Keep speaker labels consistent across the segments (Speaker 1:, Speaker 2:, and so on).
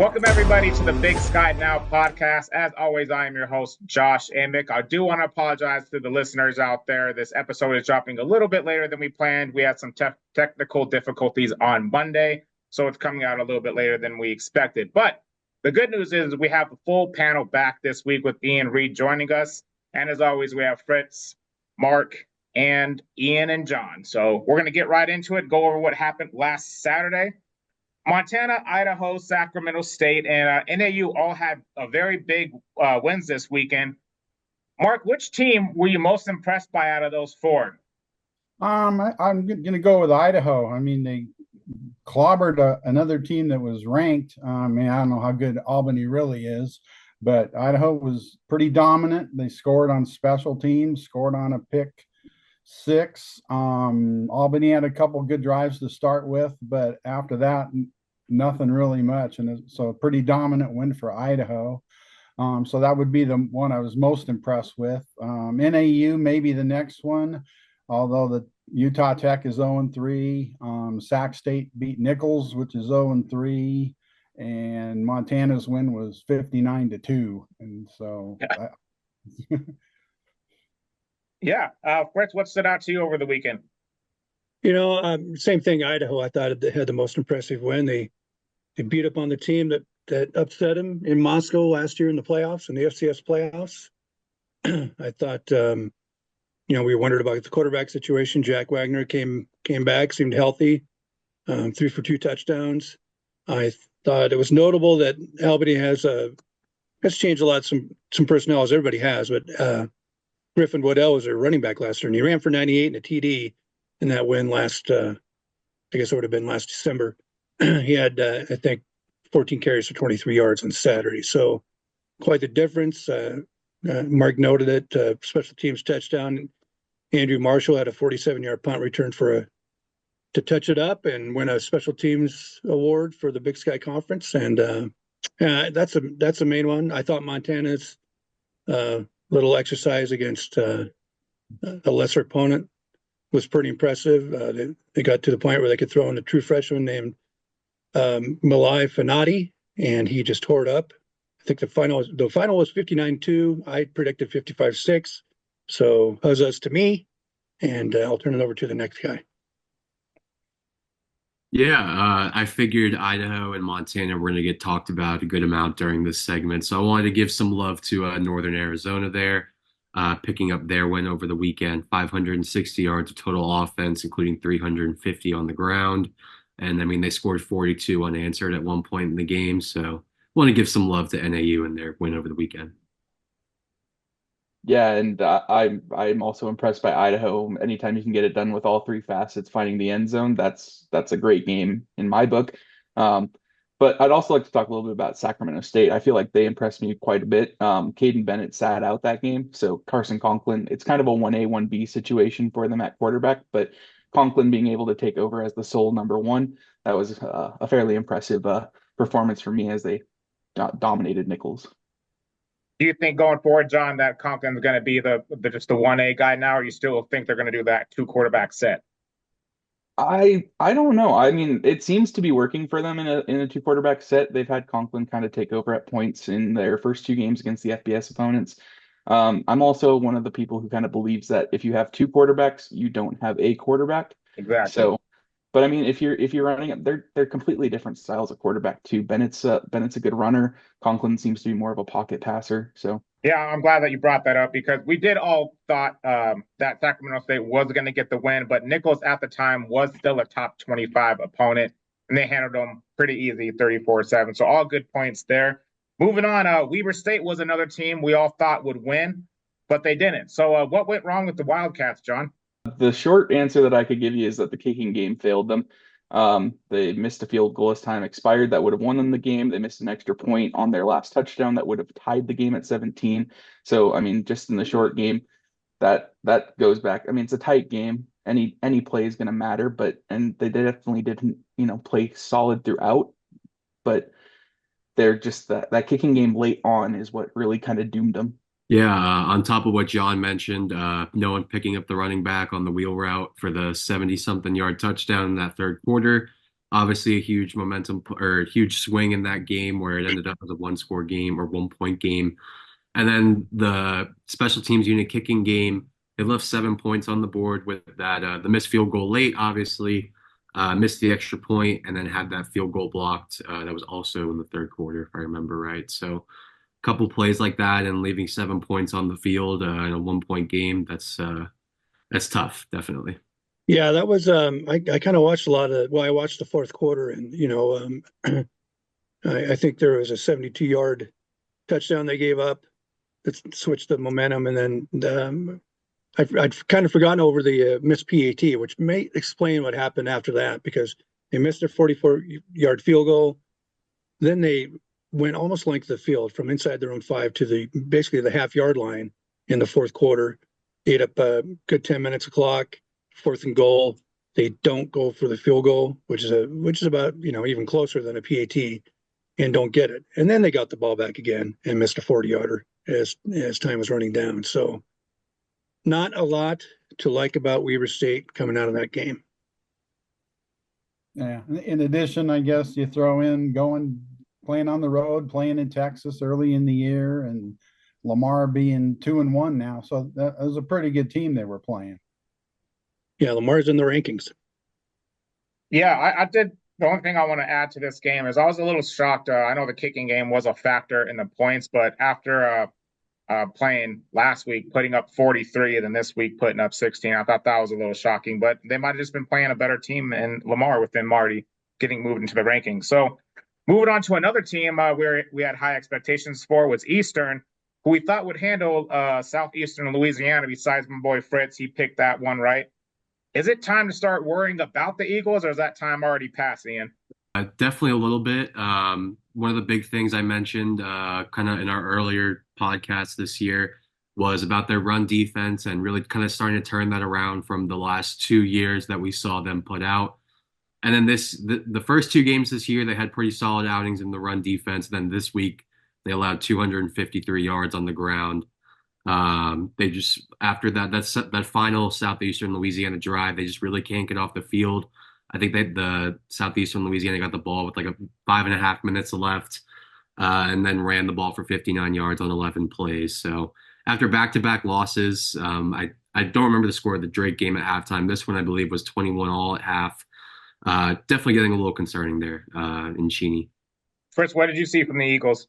Speaker 1: Welcome, everybody, to the Big Sky Now podcast. As always, I am your host, Josh Amick. I do want to apologize to the listeners out there. This episode is dropping a little bit later than we planned. We had some technical difficulties on Monday, so it's coming out a little bit later than we expected. But the good news is we have the full panel back this week with Ian Reed joining us. And as always, we have Fritz, Mark, and Ian and John. So we're going to get right into it, go over what happened last Saturday. Montana, Idaho, Sacramento State, and NAU all had a very big wins this weekend. Mark, which team were you most impressed by out of those four?
Speaker 2: I'm going to go with Idaho. I mean, they clobbered another team that was ranked. I don't know how good Albany really is, but Idaho was pretty dominant. They scored on special teams, scored on a pick six. Albany had a couple good drives to start with, but after that, nothing really much. And so a pretty dominant win for Idaho. So that would be the one I was most impressed with. NAU, maybe the next one, although the Utah Tech is 0-3. Sac State beat Nichols, which is 0-3. And Montana's win was 59-2. And so
Speaker 1: Yeah. Fritz, what stood out to you over the weekend?
Speaker 3: Same thing. Idaho, I thought they had the most impressive win. They beat up on the team that upset them in Moscow last year in the playoffs, in the FCS playoffs. I thought, we wondered about the quarterback situation. Jack Wagner came back, seemed healthy, 3 for 2 touchdowns. I thought it was notable that Albany has changed a lot, some personnel, as everybody has, but Griffin Waddell was their running back last year, and he ran for 98 and a TD in that win last, I guess it would have been last December. He had, I think, 14 carries for 23 yards on Saturday. So quite the difference. Mark noted it, special teams touchdown. Andrew Marshall had a 47-yard punt return to touch it up and win a special teams award for the Big Sky Conference. And that's a main one. I thought Montana's little exercise against a lesser opponent was pretty impressive. They got to the point where they could throw in a true freshman named Malai Fanati, and he just tore it up. I think the final was 59-2. I predicted 55-6. So huzzas to me, and I'll turn it over to the next guy.
Speaker 4: Yeah, I figured Idaho and Montana were going to get talked about a good amount during this segment. So I wanted to give some love to Northern Arizona there, picking up their win over the weekend, 560 yards of total offense, including 350 on the ground. And I mean, they scored 42 unanswered at one point in the game. So I want to give some love to NAU and their win over the weekend.
Speaker 5: Yeah, and I'm also impressed by Idaho. Anytime you can get it done with all three facets, finding the end zone, that's a great game in my book. But I'd also like to talk a little bit about Sacramento State. I feel like they impressed me quite a bit. Caden Bennett sat out that game, so Carson Conklin, it's kind of a 1A, 1B situation for them at quarterback, but Conklin being able to take over as the sole number one, that was a fairly impressive performance for me as they dominated Nichols.
Speaker 1: Do you think going forward, John, that Conklin's going to be just the 1A guy now, or you still think they're going to do that 2 quarterback set?
Speaker 5: I don't know. I mean, it seems to be working for them in a 2 quarterback set. They've had Conklin kind of take over at points in their first 2 games against the FBS opponents. I'm also one of the people who kind of believes that if you have 2 quarterbacks, you don't have a quarterback.
Speaker 1: Exactly.
Speaker 5: So, but I mean, if you're running it, they're completely different styles of quarterback too. Bennett's a good runner. Conklin seems to be more of a pocket passer. So
Speaker 1: yeah, I'm glad that you brought that up because we did all thought that Sacramento State was going to get the win, but Nichols at the time was still a top 25 opponent, and they handled them pretty easy, 34-7. So all good points there. Moving on, Weber State was another team we all thought would win, but they didn't. So what went wrong with the Wildcats, John?
Speaker 5: The short answer that I could give you is that the kicking game failed them. They missed a field goal as time expired that would have won them the game. They missed an extra point on their last touchdown that would have tied the game at 17. So, I mean, just in the short game, that goes back. I mean, it's a tight game. Any play is going to matter, and they definitely didn't, play solid throughout. But they're just that kicking game late on is what really kind of doomed them.
Speaker 4: Yeah, on top of what John mentioned, no one picking up the running back on the wheel route for the 70-something yard touchdown in that third quarter. Obviously, a huge momentum or a huge swing in that game where it ended up as a one-score game or 1-point game. And then the special teams unit kicking game, they left 7 points on the board with that the missed field goal late, obviously, missed the extra point, and then had that field goal blocked. That was also in the third quarter, if I remember right. So a couple plays like that and leaving 7 points on the field in a 1-point game, that's tough, definitely.
Speaker 3: Yeah, that was I kind of watched a lot of well, I watched the fourth quarter and I think there was a 72-yard touchdown they gave up that switched the momentum, and then I'd kind of forgotten over the missed PAT, which may explain what happened after that because they missed their 44-yard field goal. Then they went almost length of the field from inside their own 5 to the basically the half-yard line in the fourth quarter. Ate up a good 10 minutes of clock. Fourth and goal, they don't go for the field goal, which is about even closer than a PAT, and don't get it. And then they got the ball back again and missed a 40-yarder as time was running down. So not a lot to like about Weber State coming out of that game.
Speaker 2: Yeah. In addition, I guess you throw in playing on the road, playing in Texas early in the year, and Lamar being 2-1 now. So that was a pretty good team they were playing.
Speaker 3: Yeah, Lamar's in the rankings.
Speaker 1: Yeah, I did. The only thing I want to add to this game is I was a little shocked. I know the kicking game was a factor in the points, but after playing last week, putting up 43, and then this week putting up 16, I thought that was a little shocking. But they might have just been playing a better team in Lamar within Marty getting moved into the rankings. So moving on to another team where we had high expectations for was Eastern, who we thought would handle Southeastern Louisiana. Besides my boy Fritz, he picked that one right. Is it time to start worrying about the Eagles, or is that time already passed, Ian?
Speaker 4: Definitely a little bit. One of the big things I mentioned kind of in our earlier podcast this year was about their run defense and really kind of starting to turn that around from the last 2 years that we saw them put out. And then the first 2 games this year, they had pretty solid outings in the run defense. Then this week, they allowed 253 yards on the ground. They just after that final Southeastern Louisiana drive, they just really can't get off the field. I think the Southeastern Louisiana got the ball with like 5.5 minutes left, and then ran the ball for 59 yards on 11 plays. So after back-to-back losses, I don't remember the score of the Drake game at halftime. This one I believe was 21-all at half. Definitely getting a little concerning there in Cheney.
Speaker 1: Fritz, what did you see from the Eagles?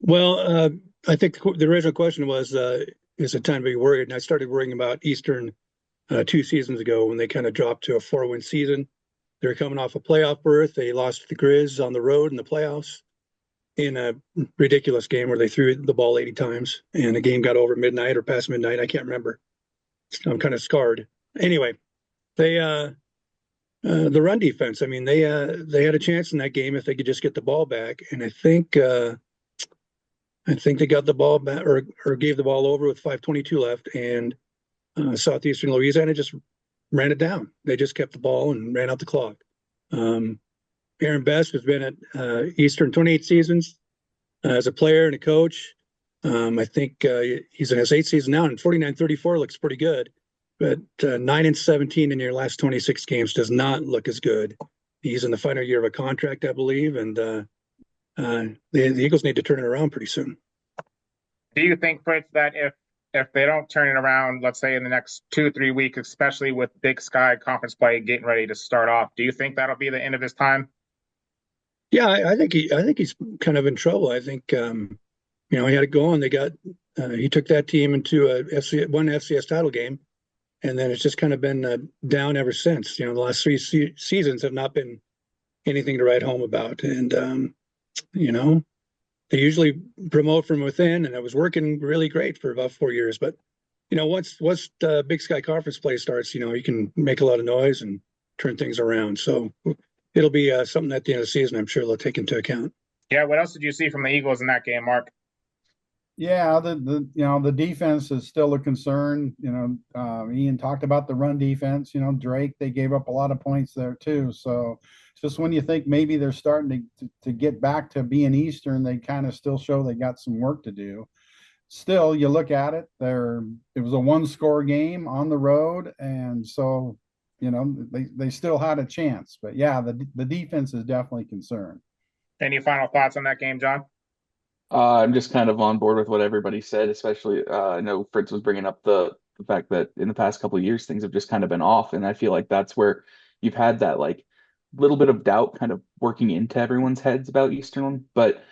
Speaker 3: Well, I think the original question was, is it time to be worried? And I started worrying about Eastern 2 seasons ago when they kind of dropped to a 4-win season. They're coming off a playoff berth. They lost to the Grizz on the road in the playoffs in a ridiculous game where they threw the ball 80 times and the game got over midnight or past midnight. I can't remember. I'm kind of scarred. Anyway, they the run defense. I mean, they had a chance in that game if they could just get the ball back, and I think they got the ball back or gave the ball over with 5:22 left, and Southeastern Louisiana just ran it down. They just kept the ball and ran out the clock. Aaron Best has been at Eastern 28 seasons as a player and a coach. I think he's in his 8th season now, and 49-34 looks pretty good. But 9-17 in your last 26 games does not look as good. He's in the final year of a contract, I believe, and the Eagles need to turn it around pretty soon.
Speaker 1: Do you think, Fritz, that if they don't turn it around, let's say in the next 2-3 weeks, especially with Big Sky conference play getting ready to start off, do you think that'll be the end of his time?
Speaker 3: Yeah, I think he's kind of in trouble. I think he had it going. He took that team into one FCS title game, and then it's just kind of been down ever since. The last 3 seasons have not been anything to write home about, and they usually promote from within, and it was working really great for about 4 years. But once the Big Sky Conference play starts, you can make a lot of noise and turn things around. So it'll be something at the end of the season. I'm sure they'll take into account.
Speaker 1: Yeah. What else did you see from the Eagles in that game, Mark?
Speaker 2: Yeah, the defense is still a concern. Ian talked about the run defense. Drake, they gave up a lot of points there too. So it's just when you think maybe they're starting to get back to being Eastern, they kind of still show they got some work to do. Still, you look at it, it was a 1-score game on the road, and so they still had a chance. But yeah, the defense is definitely concerned.
Speaker 1: Any final thoughts on that game, John?
Speaker 5: I'm just kind of on board with what everybody said, especially I know Fritz was bringing up the fact that in the past couple of years things have just kind of been off, and I feel like that's where you've had that like little bit of doubt kind of working into everyone's heads about Eastern. But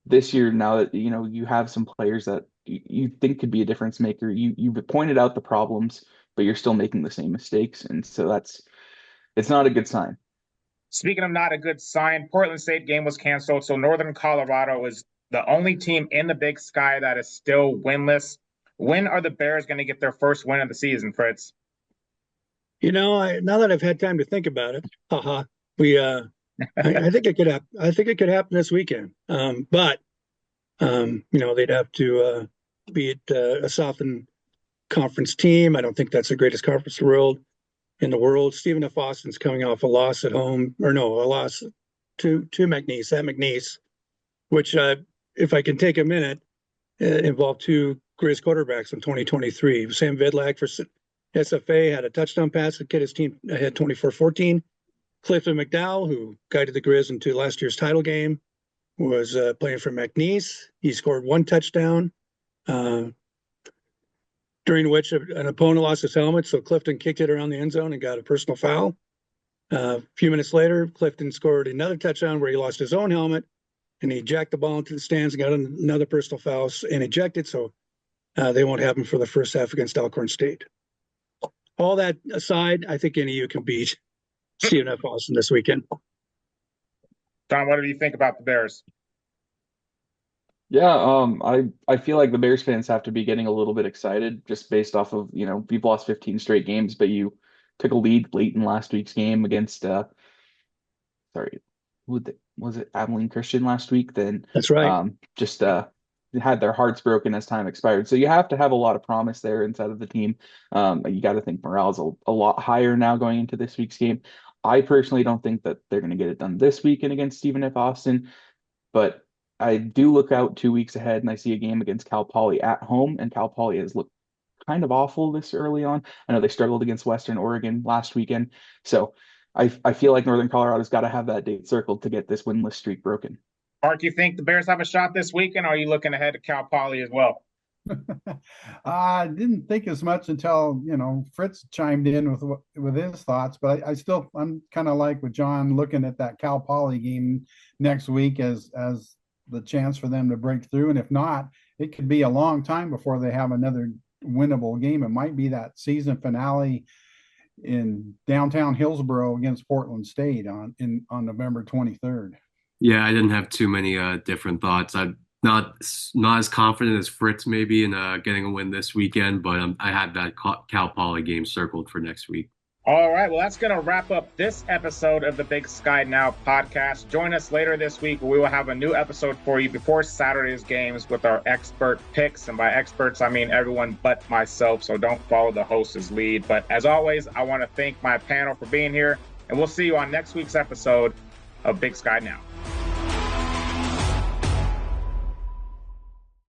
Speaker 5: this year, now that you have some players that you think could be a difference maker, you've pointed out the problems, but you're still making the same mistakes, and so it's not a good sign.
Speaker 1: Speaking of not a good sign, Portland State game was canceled, so Northern Colorado is the only team in the Big Sky that is still winless. When are the Bears going to get their first win of the season, Fritz?
Speaker 3: Now that I've had time to think about it, we I think it could happen. I think it could happen this weekend. But they'd have to beat a Southern Conference team. I don't think that's the greatest conference in the world. Stephen F. Austin's coming off a loss at home, a loss to McNeese, at McNeese, which, if I can take a minute, involved two Grizz quarterbacks in 2023. Sam Vidlak for SFA had a touchdown pass to get his team ahead 24-14. Clifton McDowell, who guided the Grizz into last year's title game, was playing for McNeese. He scored one touchdown, during which an opponent lost his helmet, so Clifton kicked it around the end zone and got a personal foul. A few minutes later, Clifton scored another touchdown where he lost his own helmet, and he jacked the ball into the stands and got another personal foul and ejected, so they won't have him for the first half against Alcorn State. All that aside, I think any of you can beat Stephen F. Austin this weekend.
Speaker 1: Don, what do you think about the Bears?
Speaker 5: Yeah, I feel like the Bears fans have to be getting a little bit excited just based off of, we've lost 15 straight games, but you took a lead late in last week's game against was it Abilene Christian last week? Then
Speaker 3: that's right.
Speaker 5: Just had their hearts broken as time expired. So you have to have a lot of promise there inside of the team. You got to think morale's a lot higher now going into this week's game. I personally don't think that they're going to get it done this weekend against Stephen F. Austin, but I do look out 2 weeks ahead and I see a game against Cal Poly at home, and Cal Poly has looked kind of awful this early on. I know they struggled against Western Oregon last weekend. So I feel like Northern Colorado's got to have that date circled to get this winless streak broken.
Speaker 1: Art, do you think the Bears have a shot this weekend, or are you looking ahead to Cal Poly as well?
Speaker 2: I didn't think as much until Fritz chimed in with his thoughts, but I'm kind of like with John, looking at that Cal Poly game next week as the chance for them to break through, and if not, it could be a long time before they have another winnable game. It might be that season finale in downtown Hillsboro against Portland State on November 23rd.
Speaker 4: Yeah, I didn't have too many different thoughts. I'm not as confident as Fritz maybe in getting a win this weekend, but I had that Cal Poly game circled for next week.
Speaker 1: All right, well, that's going to wrap up this episode of the Big Sky Now podcast. Join us later this week where we will have a new episode for you before Saturday's games with our expert picks. And by experts, I mean everyone but myself, so don't follow the host's lead. But as always, I want to thank my panel for being here, and we'll see you on next week's episode of Big Sky Now.